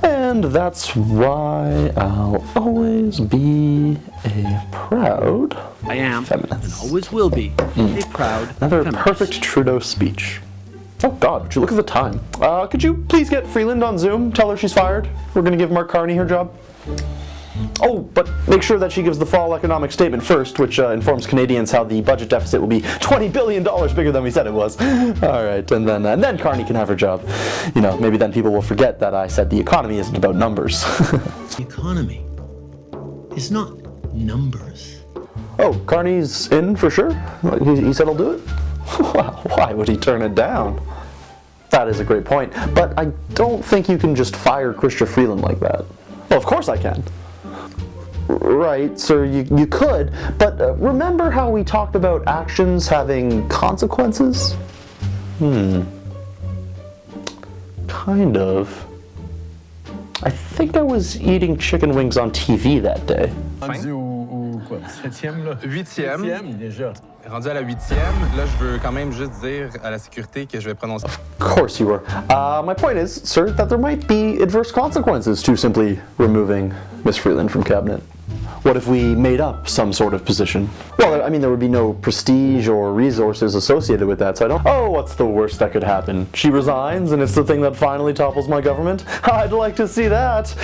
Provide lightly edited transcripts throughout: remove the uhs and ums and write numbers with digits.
And that's why I'll always be a proud I am, feminist. and always will be, a proud Another feminist. perfect Trudeau speech. Oh God, would you look at the time? Could you please get Freeland on Zoom? Tell her she's fired. We're gonna give Mark Carney her job. Oh, but make sure that she gives the fall economic statement first, which informs Canadians how the budget deficit will be $20 billion bigger than we said it was. All right, and then Carney can have her job. You know, maybe then people will forget that I said the economy isn't about numbers. The economy is not numbers. Oh, Carney's in for sure? He said he'll do it? Well, why would he turn it down? That is a great point, but I don't think you can just fire Chrystia Freeland like that. Well, of course I can. Right, sir, you could, but remember how we talked about actions having consequences? Kind of. I think I was eating chicken wings on TV that day. Rendu au quoi? 7e là? 8e. 8e déjà. Rendu à la 8e, là je veux quand même juste dire à la sécurité que je vais prononcer. Of course you were. My point is, sir, that there might be adverse consequences to simply removing Miss Freeland from cabinet. What if we made up some sort of position? Well, I mean, there would be no prestige or resources associated with that, so I don't... Oh, what's the worst that could happen? She resigns, and it's the thing that finally topples my government? I'd like to see that!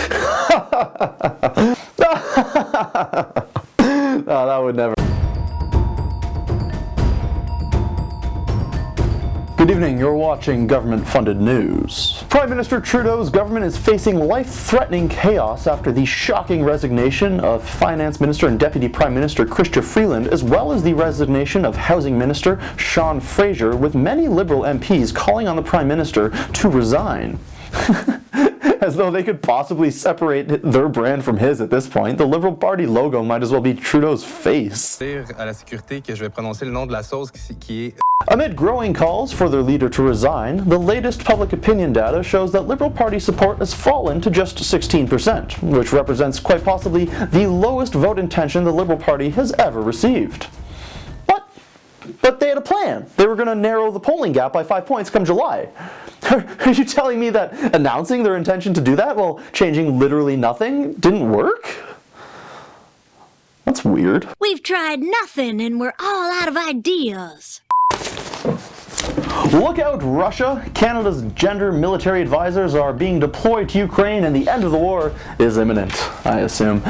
No, that would never... Good evening, you're watching government-funded news. Prime Minister Trudeau's government is facing life-threatening chaos after the shocking resignation of Finance Minister and Deputy Prime Minister Chrystia Freeland, as well as the resignation of Housing Minister Sean Fraser, with many Liberal MPs calling on the Prime Minister to resign. As though they could possibly separate their brand from his at this point. The Liberal Party logo might as well be Trudeau's face. Dire à la sécurité que je vais prononcer le nom de la sauce qui est... Amid growing calls for their leader to resign, the latest public opinion data shows that Liberal Party support has fallen to just 16%, which represents quite possibly the lowest vote intention the Liberal Party has ever received. But they had a plan. They were going to narrow the polling gap by 5 points come July. Are you telling me that announcing their intention to do that while changing literally nothing didn't work? That's weird. We've tried nothing and we're all out of ideas. Look out, Russia! Canada's gender military advisors are being deployed to Ukraine and the end of the war is imminent, I assume.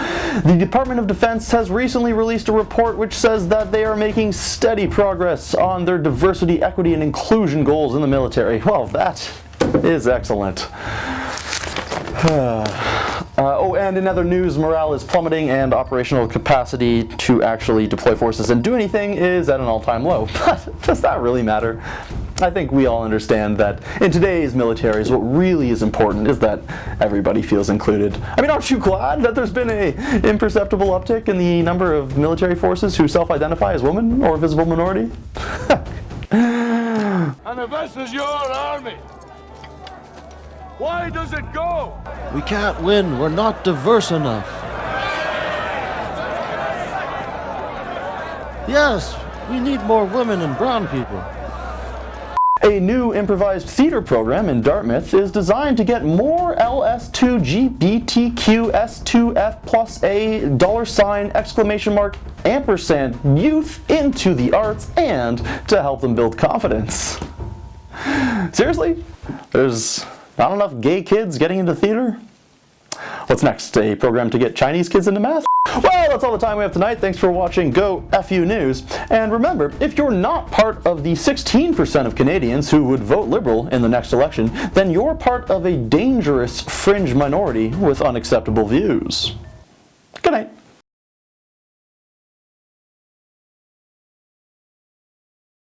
The Department of Defense has recently released a report which says that they are making steady progress on their diversity, equity, and inclusion goals in the military. Well, that is excellent. Oh, and in other news, morale is plummeting and operational capacity to actually deploy forces and do anything is at an all-time low. But does that really matter? I think we all understand that in today's militaries, what really is important is that everybody feels included. I mean, aren't you glad that there's been an imperceptible uptick in the number of military forces who self-identify as women or visible minority? And if this is your army, why does it go? We can't win. We're not diverse enough. Yes, we need more women and brown people. A new improvised theater program in Dartmouth is designed to get more LS2GBTQS2F+A $! Youth into the arts and to help them build confidence. Seriously? There's not enough gay kids getting into theater? What's next? A program to get Chinese kids into math? Well, that's all the time we have tonight. Thanks for watching Go FU News. And remember, if you're not part of the 16% of Canadians who would vote Liberal in the next election, then you're part of a dangerous fringe minority with unacceptable views. Good night.